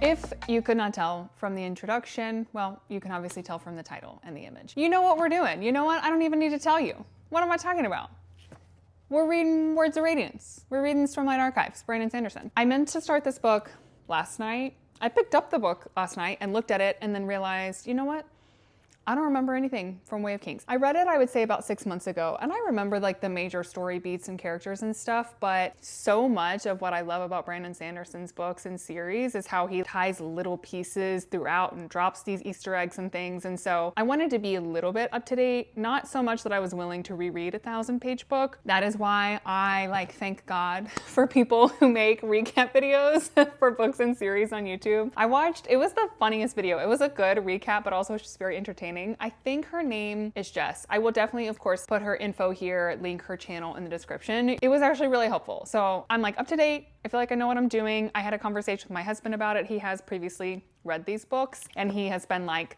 If you could not tell from the introduction, well, you can obviously tell from the title and the image. You know what we're doing. You know what? I don't even need to tell you. What am I talking about? We're reading Words of Radiance. We're reading Stormlight Archives, Brandon Sanderson. I meant to start this book last night. I picked up the book last night and looked at it and then realized, you know what? I don't remember anything from Way of Kings. I read it, I would say, about 6 months ago, and I remember like the major story beats and characters and stuff, but so much of what I love about Brandon Sanderson's books and series is how he ties little pieces throughout and drops these Easter eggs and things, and so I wanted to be a little bit up to date, not so much that I was willing to reread a 1,000-page book. That is why I thank God for people who make recap videos for books and series on YouTube. I watched, it was the funniest video. It was a good recap, but also just very entertaining. I think her name is Jess. I will definitely, of course, put her info here, link her channel in the description. It was actually really helpful. So I'm like up to date. I feel like I know what I'm doing. I had a conversation with my husband about it. He has previously read these books and he has been like,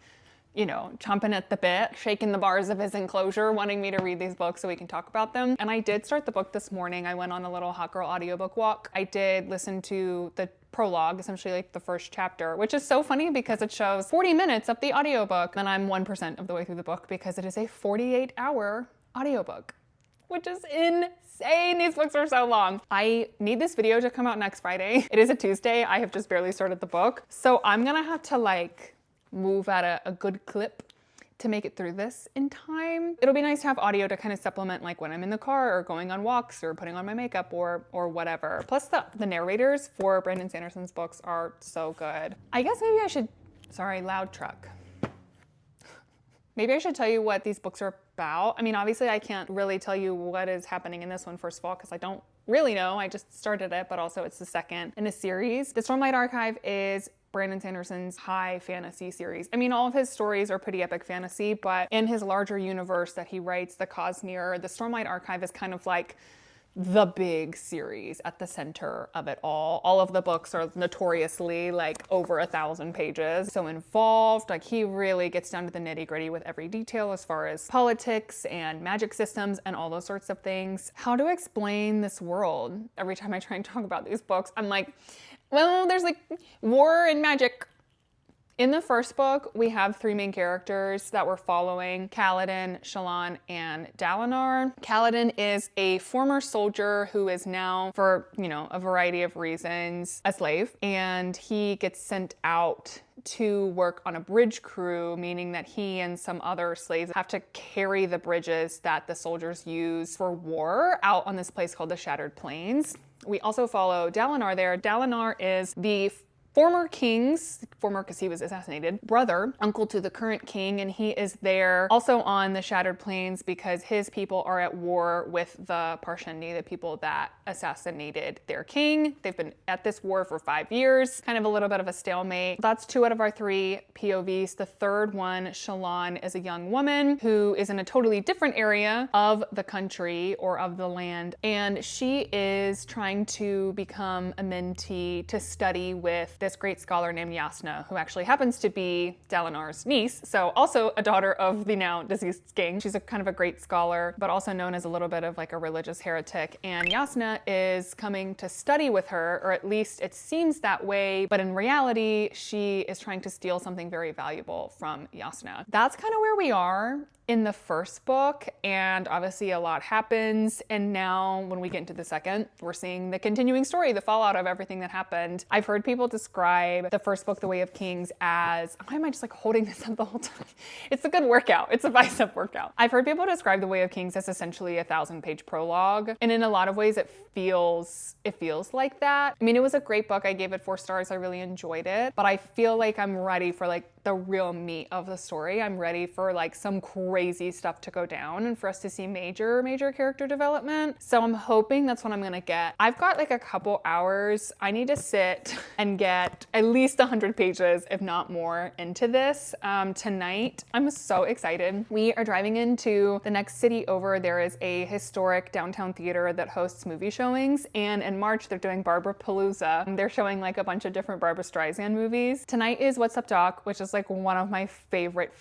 you know, chomping at the bit, shaking the bars of his enclosure, wanting me to read these books so we can talk about them. And I did start the book this morning. I went on a little hot girl audiobook walk. I did listen to the prologue, essentially like the first chapter, which is so funny because it shows 40 minutes of the audiobook. And I'm 1% of the way through the book because it is a 48-hour audiobook, which is insane. These books are so long. I need this video to come out next Friday. It is a Tuesday. I have just barely started the book. So I'm gonna have to move at a good clip to make it through this in time. It'll be nice to have audio to kind of supplement when I'm in the car or going on walks or putting on my makeup or whatever. Plus the narrators for Brandon Sanderson's books are so good. I guess maybe I should, sorry, loud truck. Maybe I should tell you what these books are about. I mean, obviously I can't really tell you what is happening in this one, first of all, because I don't really know. I just started it, but also it's the second in a series. The Stormlight Archive is Brandon Sanderson's high fantasy series. I mean, all of his stories are pretty epic fantasy, but in his larger universe that he writes, the Cosmere, the Stormlight Archive is kind of like the big series at the center of it all. All of the books are notoriously over 1,000 pages. So involved, he really gets down to the nitty-gritty with every detail as far as politics and magic systems and all those sorts of things. How to explain this world? Every time I try and talk about these books, I'm like, well, there's war and magic. In the first book, we have 3 main characters that we're following: Kaladin, Shallan, and Dalinar. Kaladin is a former soldier who is now, for, a variety of reasons, a slave. And he gets sent out to work on a bridge crew, meaning that he and some other slaves have to carry the bridges that the soldiers use for war out on this place called the Shattered Plains. We also follow Dalinar there. Dalinar is the former because he was assassinated, brother, uncle to the current king, and he is there also on the Shattered Plains because his people are at war with the Parshendi, the people that assassinated their king. They've been at this war for 5 years, kind of a little bit of a stalemate. That's 2 out of our 3 POVs. The third one, Shallan, is a young woman who is in a totally different area of the country or of the land, and she is trying to become a mentee to study with this great scholar named Yasna, who actually happens to be Dalinar's niece, so also a daughter of the now deceased king. She's a kind of a great scholar, but also known as a little bit of a religious heretic, and Yasna is coming to study with her, or at least it seems that way, but in reality, she is trying to steal something very valuable from Yasna. That's kind of where we are in the first book, and obviously a lot happens. And now when we get into the second, we're seeing the continuing story, the fallout of everything that happened. I've heard people describe the first book, The Way of Kings, as, why am I just like holding this up the whole time? It's a good workout. It's a bicep workout. I've heard people describe The Way of Kings as essentially a 1,000-page prologue. And in a lot of ways it feels like that. I mean, it was a great book. I gave it 4 stars. I really enjoyed it, but I feel like I'm ready for like the real meat of the story. I'm ready for like some crazy stuff to go down and for us to see major character development. So I'm hoping that's what I'm gonna get. I've got like a couple hours. I need to sit and get at least 100 pages, if not more, into this tonight. I'm so excited. We are driving into the next city over. There is a historic downtown theater that hosts movie showings, and in March they're doing Barbara Palooza. They're showing like a bunch of different Barbra Streisand movies. Tonight is What's Up Doc, which is like one of my favorite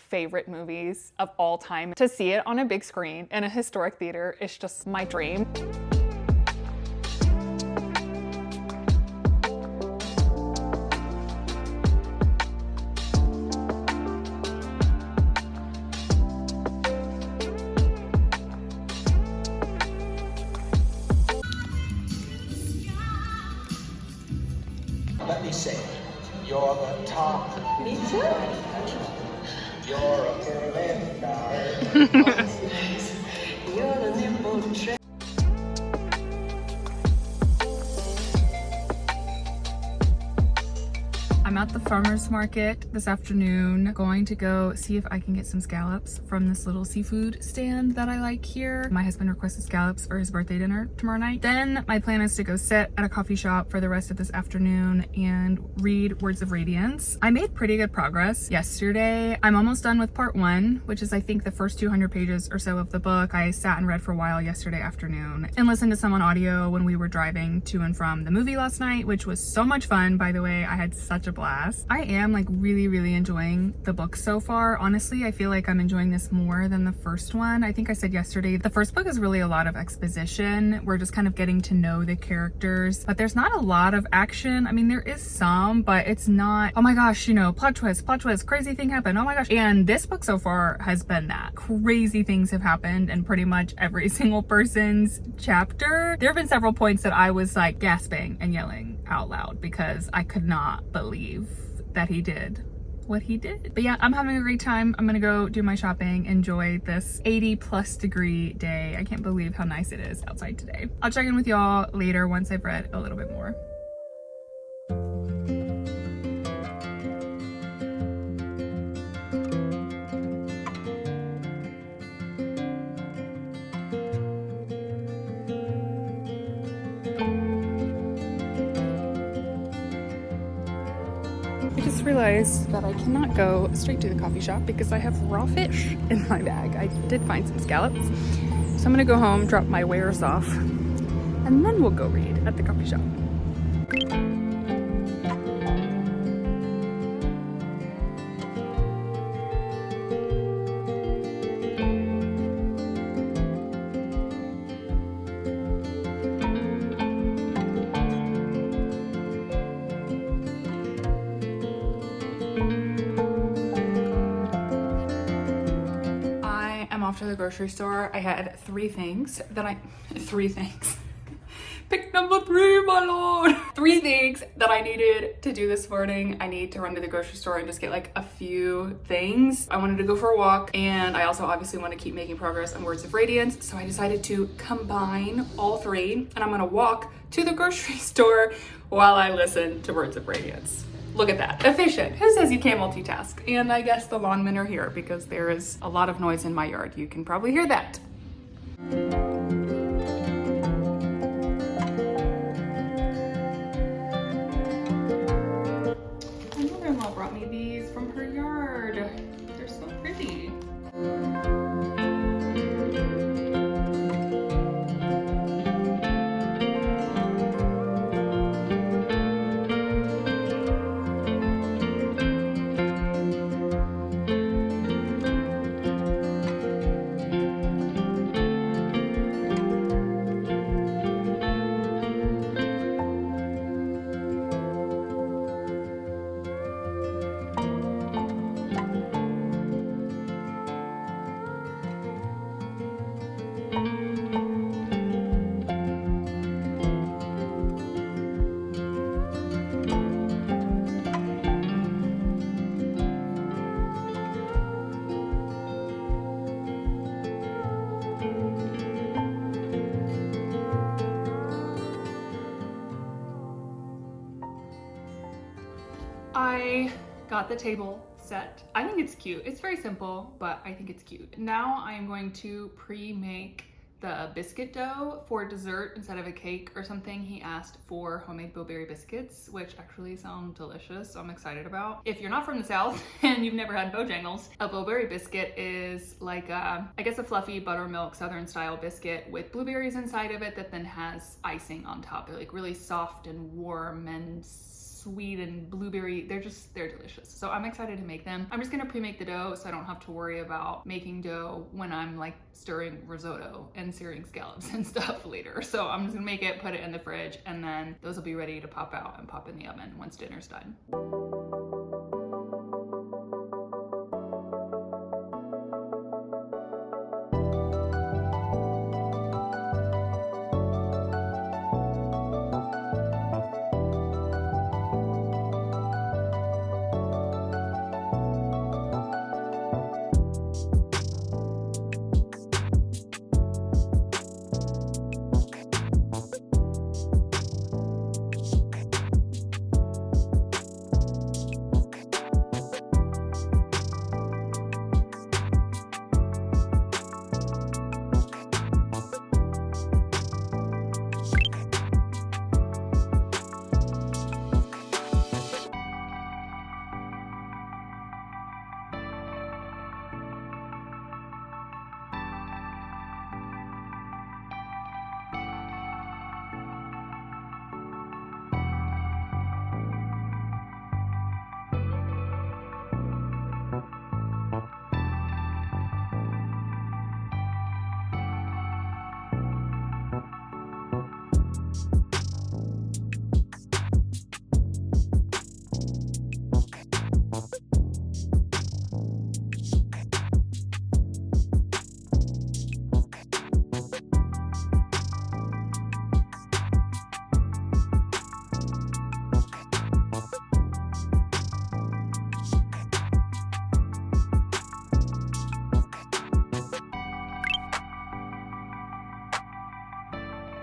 movies of all time. To see it on a big screen in a historic theater is just my dream. Let me say, you're the top. Me too. You're a Berlin guy. You're the nimble trick. I'm at the farmer's market this afternoon, going to go see if I can get some scallops from this little seafood stand that I like here. My husband requested scallops for his birthday dinner tomorrow night. Then my plan is to go sit at a coffee shop for the rest of this afternoon and read Words of Radiance. I made pretty good progress yesterday. I'm almost done with part 1, which is I think the first 200 pages or so of the book. I sat and read for a while yesterday afternoon and listened to some on audio when we were driving to and from the movie last night, which was so much fun, by the way. I had such a blast. I am like really enjoying the book so far. Honestly, I feel like I'm enjoying this more than the first one. I think I said yesterday, the first book is really a lot of exposition. We're just kind of getting to know the characters, but there's not a lot of action. I mean, there is some, but it's not, oh my gosh, you know, plot twist, crazy thing happened, oh my gosh. And this book so far has been that. Crazy things have happened in pretty much every single person's chapter. There have been several points that I was like gasping and yelling out loud because I could not believe that he did what he did. But yeah, I'm having a great time. I'm gonna go do my shopping, enjoy this 80+ degree day. I can't believe how nice it is outside today. I'll check in with y'all later once I've read a little bit more. I just realized that I cannot go straight to the coffee shop because I have raw fish in my bag. I did find some scallops. So I'm gonna go home, drop my wares off, and then we'll go read at the coffee shop. Off to the grocery store. I had three things. Pick number 3, my lord. 3 things that I needed to do this morning. I need to run to the grocery store and just get like a few things. I wanted to go for a walk, and I also obviously want to keep making progress on Words of Radiance. So I decided to combine all 3, and I'm gonna walk to the grocery store while I listen to Words of Radiance. Look at that, efficient. Who says you can't multitask? And I guess the lawnmen are here because there is a lot of noise in my yard. You can probably hear that. My mother-in-law brought me these from her yard. They're so pretty. I got the table set. I think it's cute. It's very simple, but I think it's cute. Now I am going to pre-make the biscuit dough for dessert. Instead of a cake or something, he asked for homemade blueberry biscuits, which actually sound delicious, so I'm excited about. If you're not from the South and you've never had Bojangles, a blueberry biscuit is like I guess a fluffy buttermilk Southern style biscuit with blueberries inside of it that then has icing on top. They're like really soft and warm and sweet and blueberry. They're delicious. So I'm excited to make them. I'm just gonna pre-make the dough so I don't have to worry about making dough when I'm like stirring risotto and searing scallops and stuff later. So I'm just gonna make it, put it in the fridge, and then those will be ready to pop out and pop in the oven once dinner's done.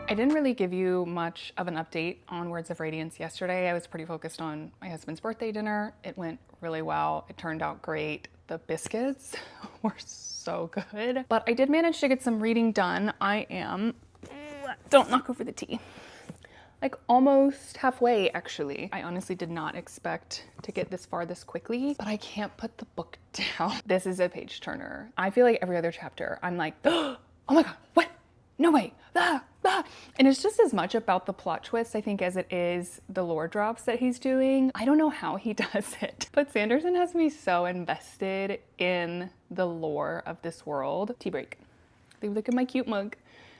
I didn't really give you much of an update on Words of Radiance yesterday. I was pretty focused on my husband's birthday dinner. It went really well. It turned out great. The biscuits were so good. But I did manage to get some reading done. I am, don't knock over the tea, like almost halfway actually. I honestly did not expect to get this far this quickly, but I can't put the book down. This is a page turner. I feel like every other chapter, I'm like, oh my God, what? No way. Ah, ah. And it's just as much about the plot twist, I think, as it is the lore drops that he's doing. I don't know how he does it, but Sanderson has me so invested in the lore of this world. Tea break. Look at my cute mug.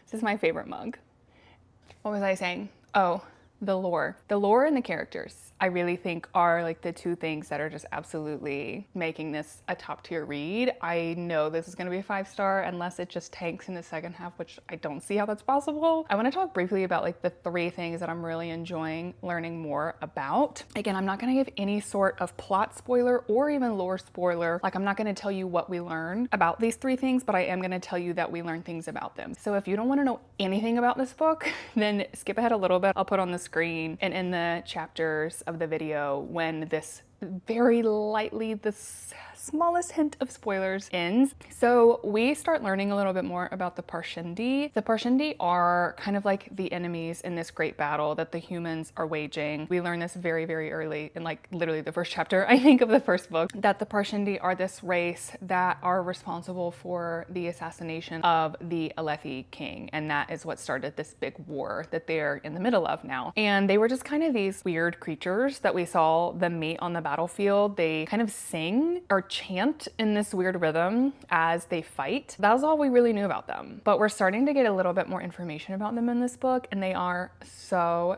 This is my favorite mug. What was I saying? Oh, the lore. The lore and the characters, I really think are like the two things that are just absolutely making this a top tier read. I know this is gonna be a 5-star unless it just tanks in the second half, which I don't see how that's possible. I wanna talk briefly about like the 3 things that I'm really enjoying learning more about. Again, I'm not gonna give any sort of plot spoiler or even lore spoiler. Like I'm not gonna tell you what we learn about these 3 things, but I am gonna tell you that we learn things about them. So if you don't wanna know anything about this book, then skip ahead a little bit. I'll put on the screen and in the chapters of the video when this very lightly, the smallest hint of spoilers ends. So we start learning a little bit more about the Parshendi. The Parshendi are kind of like the enemies in this great battle that the humans are waging. We learn this very, very early in like literally the first chapter, I think, of the first book, that the Parshendi are this race that are responsible for the assassination of the Alethi king. And that is what started this big war that they're in the middle of now. And they were just kind of these weird creatures that we saw them meet on the battlefield. They kind of sing or chant in this weird rhythm as they fight. That was all we really knew about them. But we're starting to get a little bit more information about them in this book, and they are so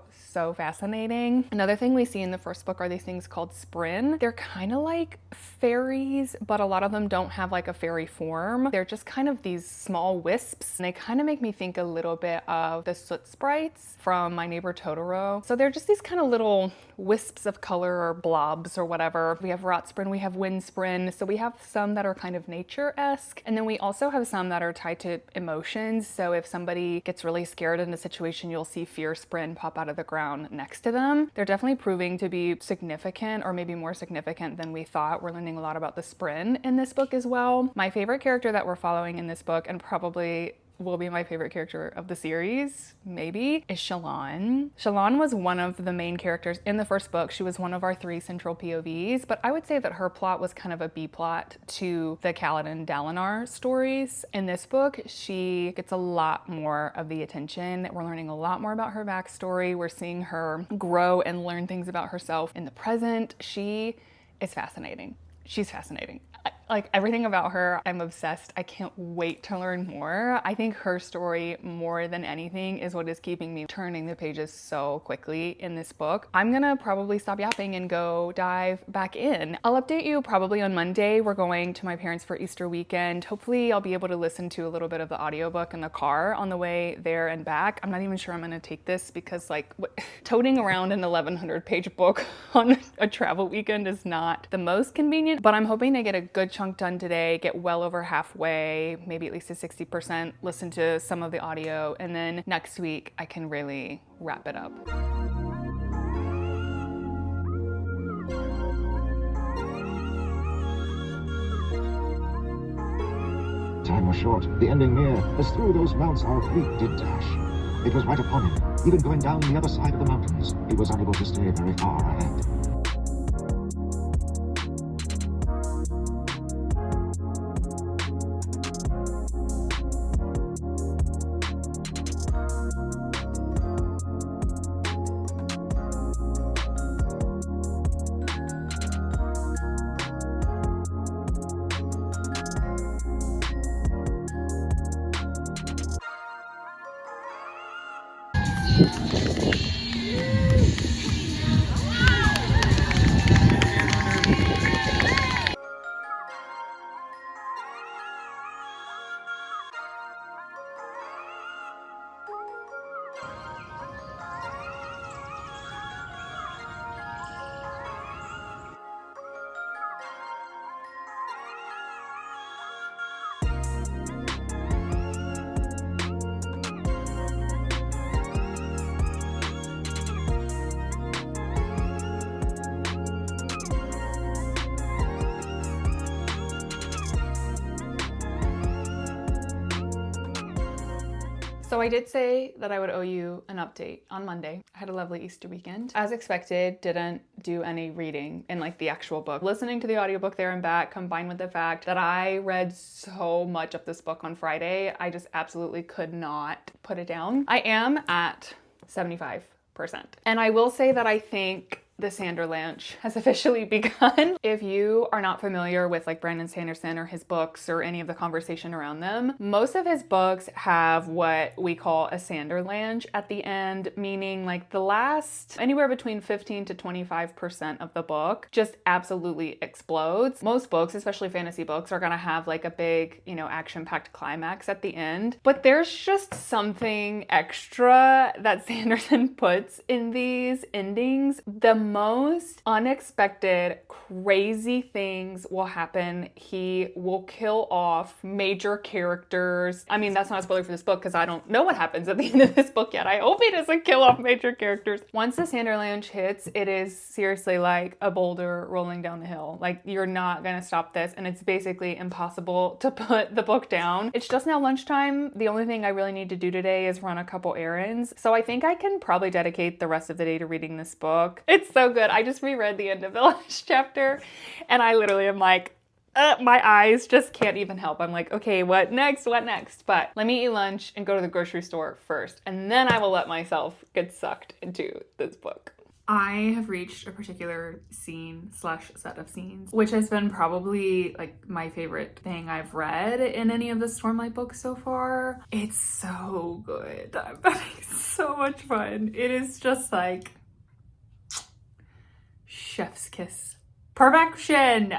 fascinating. Another thing we see in the first book are these things called Sprin. They're kind of like fairies, but a lot of them don't have like a fairy form. They're just kind of these small wisps, and they kind of make me think a little bit of the soot sprites from My Neighbor Totoro. So they're just these kind of little wisps of color or blobs or whatever. We have Rot Sprin, we have Wind Sprin. in. So we have some that are kind of nature-esque, and then we also have some that are tied to emotions. So if somebody gets really scared in a situation, you'll see fear sprin pop out of the ground next to them. They're definitely proving to be significant, or maybe more significant than we thought. We're learning a lot about the sprin in this book as well. My favorite character that we're following in this book, and probably will be my favorite character of the series, maybe, is Shallan. Shallan was one of the main characters in the first book. She was one of our 3 central POVs, but I would say that her plot was kind of a B plot to the Kaladin Dalinar stories. In this book, she gets a lot more of the attention. We're learning a lot more about her backstory. We're seeing her grow and learn things about herself in the present. She is fascinating. She's fascinating. Like everything about her, I'm obsessed. I can't wait to learn more. I think her story, more than anything, is what is keeping me turning the pages so quickly in this book. I'm gonna probably stop yapping and go dive back in. I'll update you probably on Monday. We're going to my parents for Easter weekend. Hopefully I'll be able to listen to a little bit of the audiobook in the car on the way there and back. I'm not even sure I'm gonna take this because toting around an 1100 page book on a travel weekend is not the most convenient, but I'm hoping to get a good chunk done today, get well over halfway, maybe at least a 60%, listen to some of the audio, and then next week I can really wrap it up. Time was short, the ending near, as through those mounts our fleet did dash. It was right upon him, even going down the other side of the mountains. He was unable to stay very far ahead. So I did say that I would owe you an update on Monday. I had a lovely Easter weekend. As expected, didn't do any reading in the actual book. Listening to the audiobook there and back, combined with the fact that I read so much of this book on Friday, I just absolutely could not put it down. I am at 75%. And I will say that I think the Sanderlanche has officially begun. If you are not familiar with Brandon Sanderson or his books or any of the conversation around them, most of his books have what we call a Sanderlanche at the end, meaning the last anywhere between 15 to 25% of the book just absolutely explodes. Most books, especially fantasy books, are gonna have a big, action-packed climax at the end, but there's just something extra that Sanderson puts in these endings. The most unexpected, crazy things will happen. He will kill off major characters. I mean, that's not a spoiler for this book because I don't know what happens at the end of this book yet. I hope he doesn't kill off major characters. Once the Sanderlanche hits, it is seriously like a boulder rolling down the hill. You're not gonna stop this, and it's basically impossible to put the book down. It's just now lunchtime. The only thing I really need to do today is run a couple errands. So I think I can probably dedicate the rest of the day to reading this book. It's so good. I just reread the end of the last chapter and I literally am my eyes just can't even help. I'm okay, what next? What next? But let me eat lunch and go to the grocery store first, and then I will let myself get sucked into this book. I have reached a particular scene/set of scenes, which has been probably my favorite thing I've read in any of the Stormlight books so far. It's so good. I'm having so much fun. It is just chef's kiss. Perfection!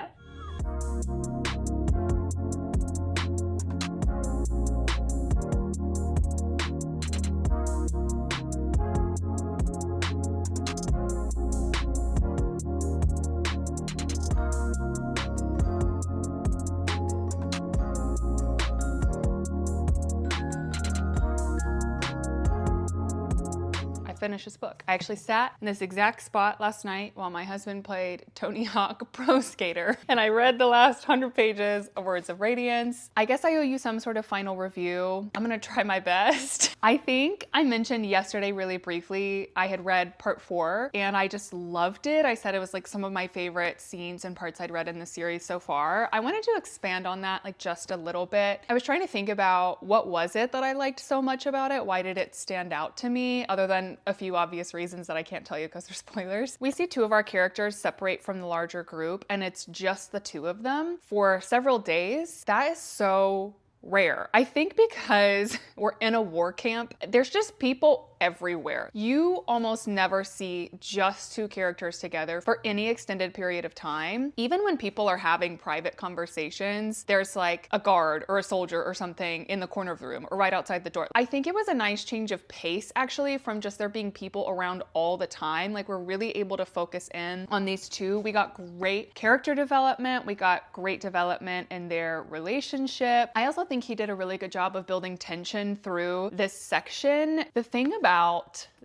finish this book. I actually sat in this exact spot last night while my husband played Tony Hawk Pro Skater, and I read the last 100 pages of Words of Radiance. I guess I owe you some sort of final review. I'm gonna try my best. I think I mentioned yesterday really briefly, I had read part 4 and I just loved it. I said it was like some of my favorite scenes and parts I'd read in the series so far. I wanted to expand on that like just a little bit. I was trying to think about what was it that I liked so much about it? Why did it stand out to me, other than a few obvious reasons that I can't tell you because they're spoilers. We see 2 of our characters separate from the larger group, and it's just the 2 of them for several days. That is so rare. I think because we're in a war camp, there's just people everywhere. You almost never see just 2 characters together for any extended period of time. Even when people are having private conversations, there's like a guard or a soldier or something in the corner of the room or right outside the door. I think it was a nice change of pace actually, from just there being people around all the time. Like, we're really able to focus in on these 2. We got great character development. We got great development in their relationship. I also think he did a really good job of building tension through this section. The thing about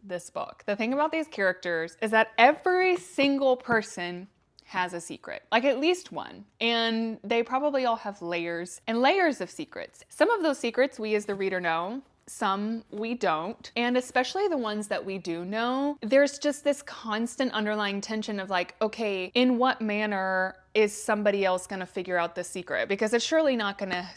this book, the thing about these characters is that every single person has a secret, like at least one. And they probably all have layers and layers of secrets. Some of those secrets we as the reader know, some we don't. And especially the ones that we do know, there's just this constant underlying tension of like, okay, in what manner is somebody else gonna figure out the secret? Because it's surely not gonna,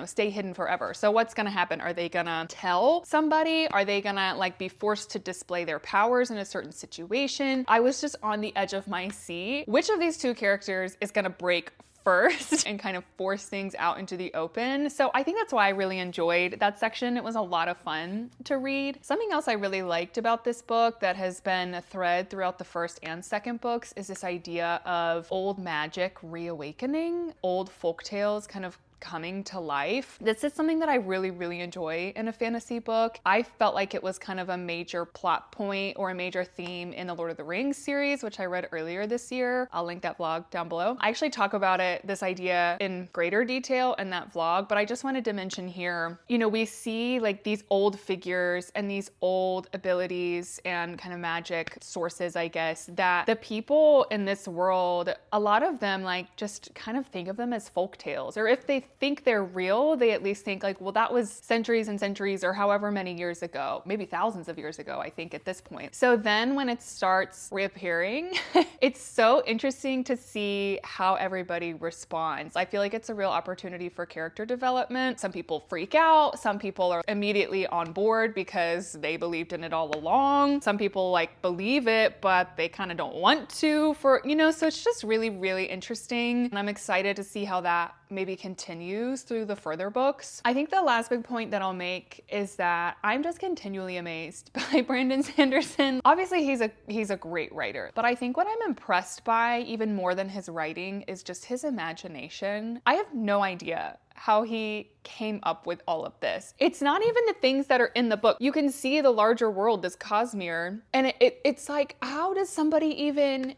stay hidden forever. So what's gonna happen? Are they gonna tell somebody? Are they gonna like be forced to display their powers in a certain situation? I was just on the edge of my seat. Which of these 2 characters is gonna break first and kind of force things out into the open? So I think that's why I really enjoyed that section. It was a lot of fun to read. Something else I really liked about this book that has been a thread throughout the first and second books is this idea of old magic reawakening, old folktales kind of coming to life. This is something that I really, really enjoy in a fantasy book. I felt like it was kind of a major plot point or a major theme in the Lord of the Rings series, which I read earlier this year. I'll link that vlog down below. I actually talk about this idea in greater detail in that vlog, but I just wanted to mention here, we see like these old figures and these old abilities and kind of magic sources, I guess, that the people in this world, a lot of them like just kind of think of them as folk tales, or if they think they're real, they at least think like, well, that was centuries and centuries or however many years ago, maybe thousands of years ago, I think at this point. So then when it starts reappearing, it's so interesting to see how everybody responds. I feel like it's a real opportunity for character development. Some people freak out. Some people are immediately on board because they believed in it all along. Some people like believe it, but they kind of don't want to so it's just really, really interesting. And I'm excited to see how that maybe continues through the further books. I think the last big point that I'll make is that I'm just continually amazed by Brandon Sanderson. Obviously, he's a great writer, but I think what I'm impressed by even more than his writing is just his imagination. I have no idea how he came up with all of this. It's not even the things that are in the book. You can see the larger world, this Cosmere, and it's like, how does somebody even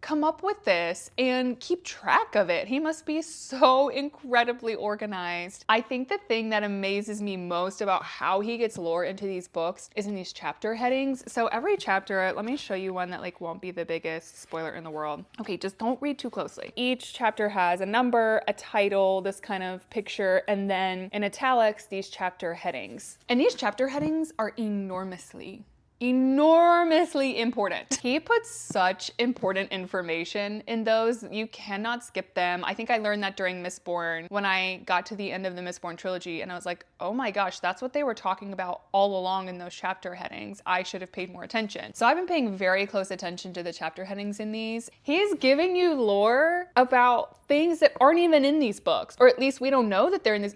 come up with this and keep track of it? He must be so incredibly organized. I think the thing that amazes me most about how he gets lore into these books is in these chapter headings. So every chapter, let me show you one that like won't be the biggest spoiler in the world. Okay, just don't read too closely. Each chapter has a number, a title, this kind of picture, and then in italics, these chapter headings. And these chapter headings are enormously important. He puts such important information in those. You cannot skip them. I think I learned that during Mistborn when I got to the end of the Mistborn trilogy and I was like, oh my gosh, that's what they were talking about all along in those chapter headings. I should have paid more attention. So I've been paying very close attention to the chapter headings in these. He's giving you lore about things that aren't even in these books, or at least we don't know that they're in these.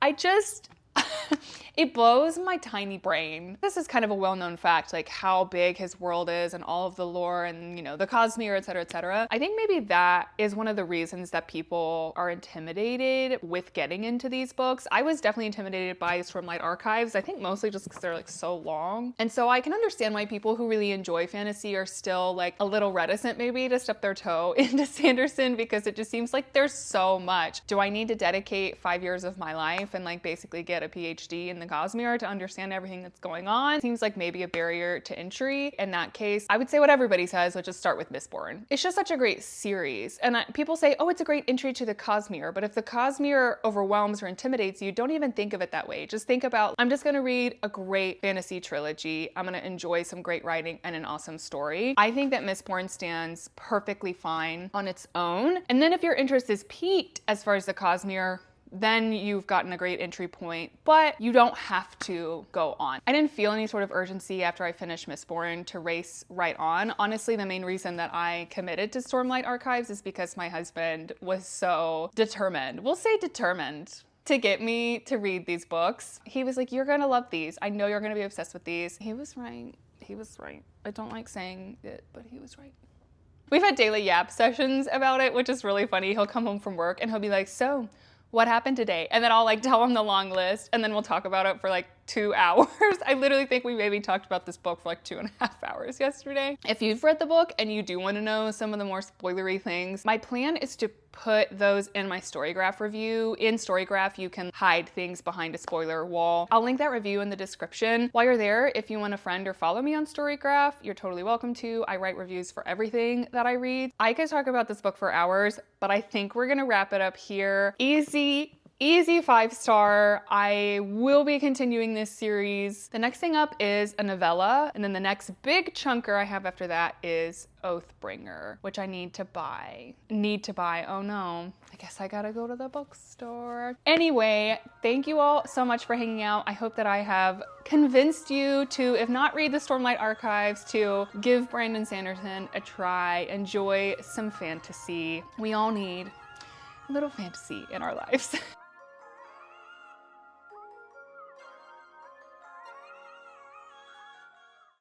It blows my tiny brain. This is kind of a well-known fact, like how big his world is and all of the lore and, the Cosmere, et cetera, et cetera. I think maybe that is one of the reasons that people are intimidated with getting into these books. I was definitely intimidated by Stormlight Archives. I think mostly just because they're like so long. And so I can understand why people who really enjoy fantasy are still like a little reticent maybe to step their toe into Sanderson, because it just seems like there's so much. Do I need to dedicate 5 years of my life and like basically get a PhD in the Cosmere to understand everything that's going on. Seems like maybe a barrier to entry. In that case, I would say what everybody says, which is start with Mistborn. It's just such a great series. And people say, oh, it's a great entry to the Cosmere. But if the Cosmere overwhelms or intimidates you, don't even think of it that way. Just think about, I'm just gonna read a great fantasy trilogy. I'm gonna enjoy some great writing and an awesome story. I think that Mistborn stands perfectly fine on its own. And then if your interest is piqued as far as the Cosmere, then you've gotten a great entry point, but you don't have to go on. I didn't feel any sort of urgency after I finished Mistborn to race right on. Honestly, the main reason that I committed to Stormlight Archives is because my husband was so determined. We'll say determined to get me to read these books. He was like, you're gonna love these. I know you're gonna be obsessed with these. He was right. He was right. I don't like saying it, but he was right. We've had daily yap sessions about it, which is really funny. He'll come home from work and he'll be like, so what happened today? And then I'll like tell him the long list and then we'll talk about it for like 2 hours. I literally think we maybe talked about this book for like 2.5 hours yesterday. If you've read the book and you do want to know some of the more spoilery things, my plan is to put those in my Storygraph review. In Storygraph, you can hide things behind a spoiler wall. I'll link that review in the description. While you're there, if you want to friend or follow me on Storygraph, you're totally welcome to. I write reviews for everything that I read. I could talk about this book for hours, but I think we're gonna wrap it up here. Easy 5-star. I will be continuing this series. The next thing up is a novella, and then the next big chunker I have after that is Oathbringer, which I need to buy. Oh no. I guess I gotta go to the bookstore. Anyway, thank you all so much for hanging out. I hope that I have convinced you to, if not read the Stormlight Archives, to give Brandon Sanderson a try. Enjoy some fantasy. We all need a little fantasy in our lives.